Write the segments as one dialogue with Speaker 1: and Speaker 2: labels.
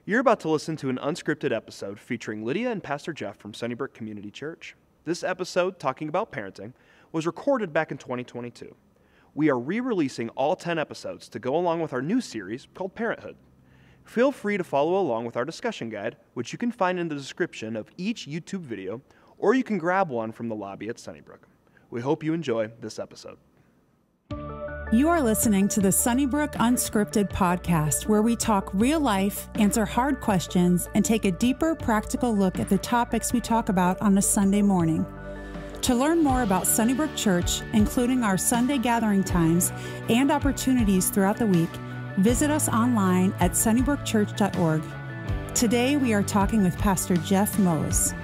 Speaker 1: You're about to listen to an unscripted episode featuring Lydia and Pastor Jeff from Sunnybrook Community Church. This episode, talking about parenting, was recorded back in 2022. We are re-releasing all 10 episodes to go along with our new series called Parenthood. Feel free to follow along with our discussion guide, which you can find in the description of each YouTube video, or you can grab one from the lobby at Sunnybrook. We hope you enjoy this episode.
Speaker 2: You are listening to the Sunnybrook Unscripted podcast, where we talk real life, answer hard questions, and take a deeper, practical look at the topics we talk about on a Sunday morning. To learn more about Sunnybrook Church, including our Sunday gathering times and opportunities throughout the week, visit us online at sunnybrookchurch.org. Today, we are talking with Pastor Jeff Mose.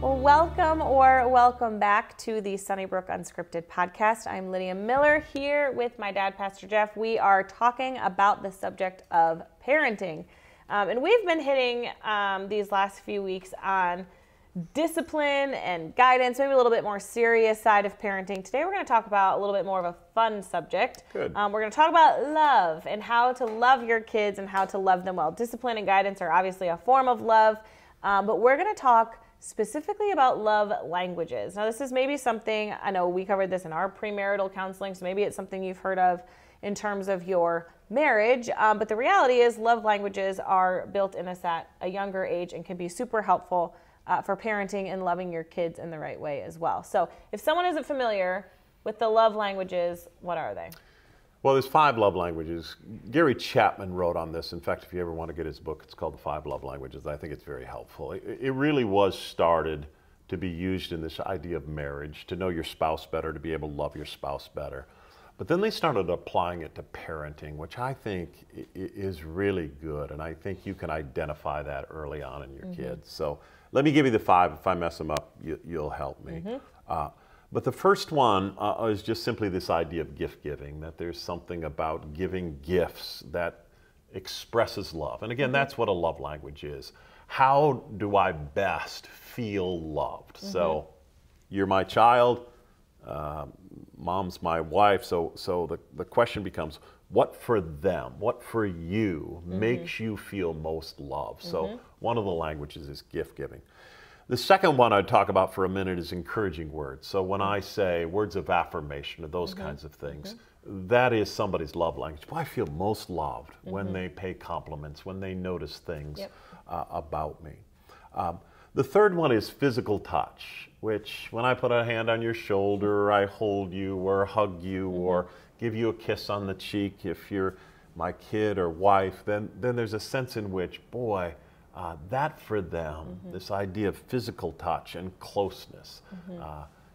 Speaker 3: Well, welcome back to the Sunnybrook Unscripted podcast. I'm Lydia Miller here with my dad, Pastor Jeff. We are talking about the subject of parenting. And we've been hitting these last few weeks on discipline and guidance, maybe a little bit more serious side of parenting. Today we're going to talk about a little bit more of a fun subject.
Speaker 4: Good.
Speaker 3: We're going to talk about love and how to love your kids and how to love them well. Discipline and guidance are obviously a form of love, but we're going to talk specifically about love languages. Now, this is maybe something, I know we covered this in our premarital counseling, so maybe it's something you've heard of in terms of your marriage, but the reality is love languages are built in us at a younger age and can be super helpful for parenting and loving your kids in the right way as well. So if someone isn't familiar with the love languages, what are they?
Speaker 4: Well, there's 5 love languages. Gary Chapman wrote on this. In fact, if you ever want to get his book, it's called The 5 Love Languages. I think it's very helpful. It really was started to be used in this idea of marriage, to know your spouse better, to be able to love your spouse better. But then they started applying it to parenting, which I think is really good. And I think you can identify that early on in your kids. So let me give you the 5. If I mess them up, you'll help me. But the first one is just simply this idea of gift giving, that there's something about giving gifts that expresses love. And again, that's what a love language is. How do I best feel loved? So you're my child, mom's my wife, so the question becomes, what for them, what for you makes you feel most loved? So one of the languages is gift giving. The second one I'd talk about for a minute is encouraging words. So when I say words of affirmation or those kinds of things, that is somebody's love language. Well, I feel most loved when they pay compliments, when they notice things about me. The third one is physical touch, which when I put a hand on your shoulder, or I hold you or hug you or give you a kiss on the cheek if you're my kid or wife, then there's a sense in which, boy, that for them, this idea of physical touch and closeness.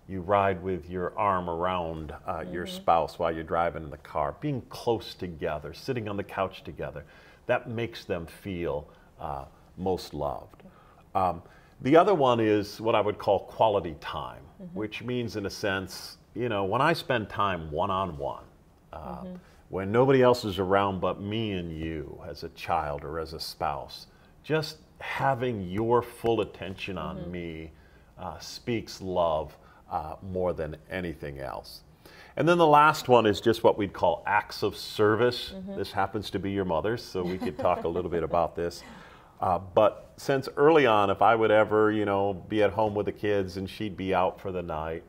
Speaker 4: You ride with your arm around your spouse while you're driving in the car, being close together, sitting on the couch together. That makes them feel most loved. The other one is what I would call quality time, which means in a sense, you know, when I spend time one-on-one, when nobody else is around but me and you as a child or as a spouse, just having your full attention on me speaks love more than anything else. And then the last one is just what we'd call acts of service. This happens to be your mother's, so we could talk a little bit about this. But since early on, if I would ever, you know, be at home with the kids and she'd be out for the night,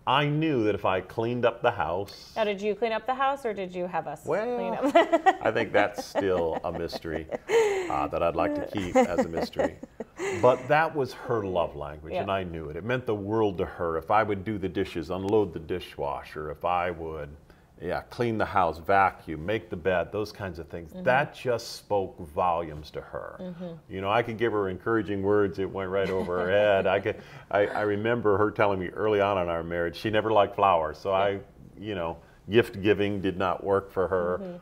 Speaker 4: I knew that if I cleaned up the house...
Speaker 3: Now, did you clean up the house or did you have us clean up?
Speaker 4: I think that's still a mystery that I'd like to keep as a mystery. But that was her love language, and I knew it. It meant the world to her. If I would do the dishes, unload the dishwasher, if I would, clean the house, vacuum, make the bed, those kinds of things, that just spoke volumes to her. You know, I could give her encouraging words, it went right over her head. I remember her telling me early on in our marriage, she never liked flowers, so you know, gift giving did not work for her.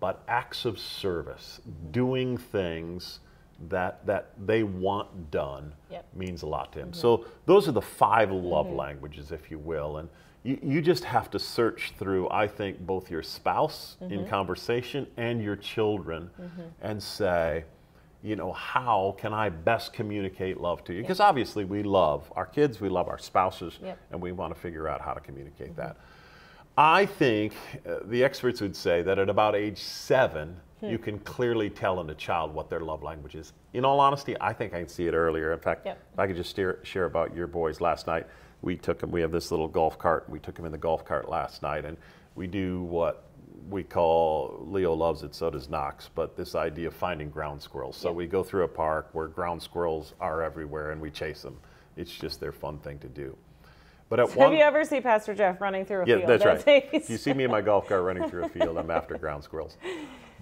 Speaker 4: But acts of service, doing things that they want done means a lot to him. So those are the 5 love languages, if you will. And you just have to search through, I think, both your spouse in conversation and your children and say, you know, how can I best communicate love to you? Because obviously we love our kids, we love our spouses, and we want to figure out how to communicate that. I think the experts would say that at about age 7, you can clearly tell in a child what their love language is. In all honesty, I think I can see it earlier. In fact, if I could just share about your boys last night. We took them, we have this little golf cart, we took them in the golf cart last night, and we do what we call, Leo loves it, so does Knox, but this idea of finding ground squirrels. So we go through a park where ground squirrels are everywhere and we chase them. It's just their fun thing to do. But
Speaker 3: have you ever seen Pastor Jeff running through a field?
Speaker 4: Yeah, that's right. If you see me in my golf cart running through a field, I'm after ground squirrels.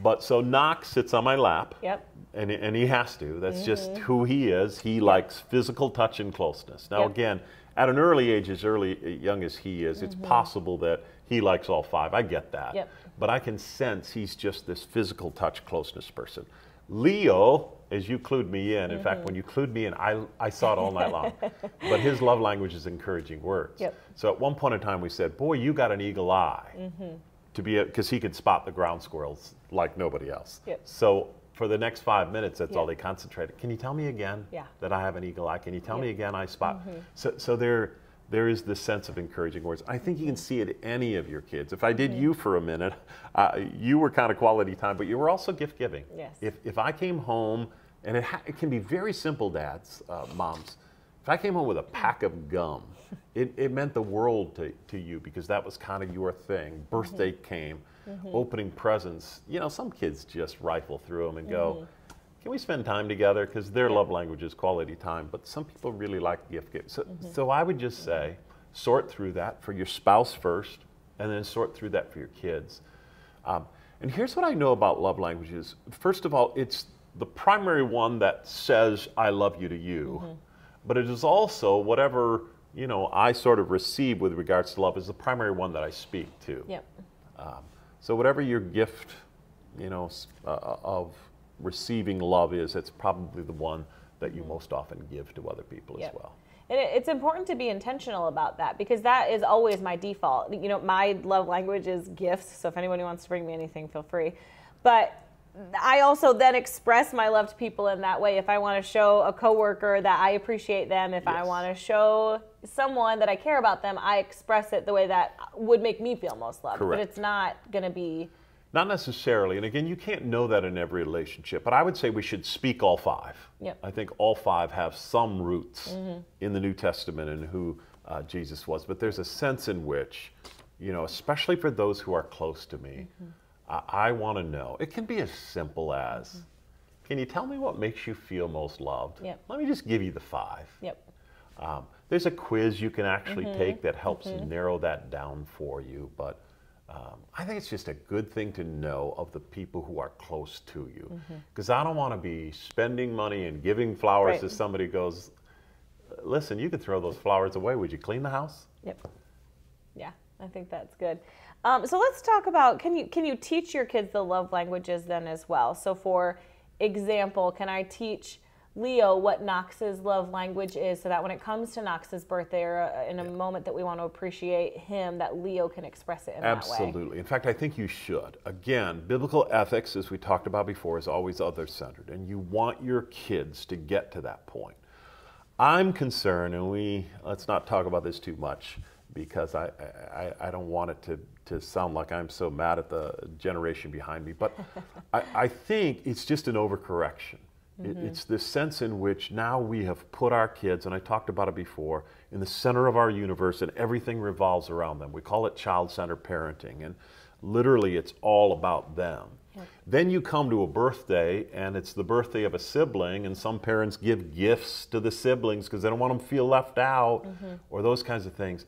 Speaker 4: But so Knox sits on my lap, and he has to. That's just who he is. He likes physical touch and closeness. Now again, at an early age, as young as he is, it's possible that he likes all 5. I get that. But I can sense he's just this physical touch closeness person. Leo, as you clued me in fact, when you clued me in, I saw it all night long. But his love language is encouraging words. So at one point in time we said, boy, you got an eagle eye. Because he could spot the ground squirrels like nobody else. So for the next 5 minutes, that's all they concentrated. Can you tell me again that I have an eagle eye? Can you tell me again I spot? So there is this sense of encouraging words. I think you can see it in any of your kids. If I did you for a minute, you were kind of quality time, but you were also gift giving. If I came home, and it can be very simple, dads, moms. If I came home with a pack of gum, it meant the world to you, because that was kind of your thing. Birthday came, opening presents. You know, some kids just rifle through them and go, can we spend time together? Because their love language is quality time, but some people really like gift giving. So I would just say, sort through that for your spouse first, and then sort through that for your kids. And here's what I know about love languages. First of all, it's the primary one that says, I love you to you. But it is also whatever, I sort of receive with regards to love is the primary one that I speak to. So whatever your gift, of receiving love is, it's probably the one that you most often give to other people as well.
Speaker 3: And it's important to be intentional about that, because that is always my default. My love language is gifts, so if anyone wants to bring me anything, feel free. But I also then express my love to people in that way. If I want to show a coworker that I appreciate them, if I want to show someone that I care about them, I express it the way that would make me feel most loved. But it's not going to be...
Speaker 4: Not necessarily. And again, you can't know that in every relationship. But I would say we should speak all 5. I think all 5 have some roots in the New Testament and who Jesus was. But there's a sense in which, especially for those who are close to me, I want to know. It can be as simple as, can you tell me what makes you feel most loved? Let me just give you the 5. There's a quiz you can actually take that helps narrow that down for you. But I think it's just a good thing to know of the people who are close to you. Because I don't want to be spending money and giving flowers as somebody goes, listen, you could throw those flowers away. Would you clean the house?
Speaker 3: Yeah, I think that's good. So let's talk about, can you teach your kids the love languages then as well? So for example, can I teach Leo what Knox's love language is, so that when it comes to Knox's birthday or in a moment that we want to appreciate him, that Leo can express it in that way?
Speaker 4: Absolutely. In fact, I think you should. Again, biblical ethics, as we talked about before, is always other-centered, and you want your kids to get to that point. I'm concerned, and let's not talk about this too much, because I don't want it to sound like I'm so mad at the generation behind me, but I think it's just an overcorrection. It's this sense in which now we have put our kids, and I talked about it before, in the center of our universe, and everything revolves around them. We call it child-centered parenting, and literally it's all about them. Then you come to a birthday, and it's the birthday of a sibling, and some parents give gifts to the siblings because they don't want them to feel left out, or those kinds of things.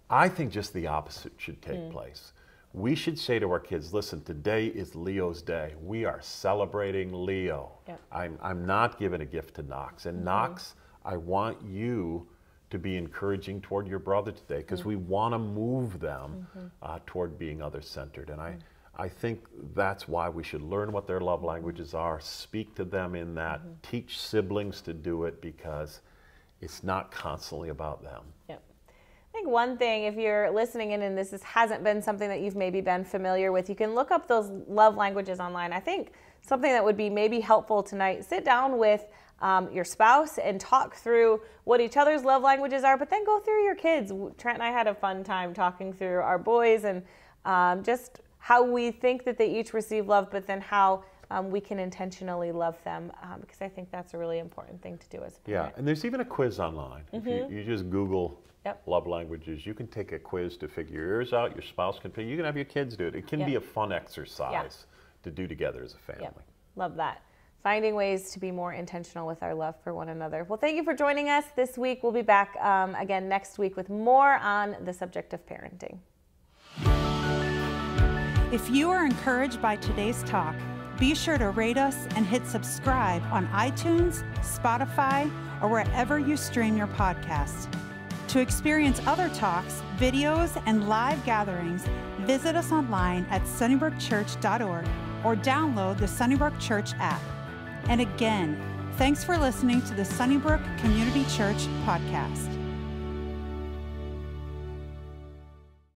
Speaker 4: I think just the opposite should take place. We should say to our kids, listen, today is Leo's day. We are celebrating Leo. I'm not giving a gift to Knox. And Knox, I want you to be encouraging toward your brother today, because we want to move them toward being other-centered. And I think that's why we should learn what their love languages are, speak to them in that, teach siblings to do it, because it's not constantly about them.
Speaker 3: think one thing, if you're listening in and hasn't been something that you've maybe been familiar with, you can look up those love languages online. I think something that would be maybe helpful tonight, sit down with your spouse and talk through what each other's love languages are, but then go through your kids. Trent and I had a fun time talking through our boys and just how we think that they each receive love, but then how we can intentionally love them, because I think that's a really important thing to do as a parent.
Speaker 4: Yeah, and there's even a quiz online. If you just Google love languages, you can take a quiz to figure yours out. Your spouse can pick. You can have your kids do it. It can be a fun exercise to do together as a family.
Speaker 3: Love that. Finding ways to be more intentional with our love for one another. Well, thank you for joining us this week. We'll be back again next week with more on the subject of parenting.
Speaker 2: If you are encouraged by today's talk, be sure to rate us and hit subscribe on iTunes, Spotify, or wherever you stream your podcasts. To experience other talks, videos, and live gatherings, visit us online at sunnybrookchurch.org or download the Sunnybrook Church app. And again, thanks for listening to the Sunnybrook Community Church podcast.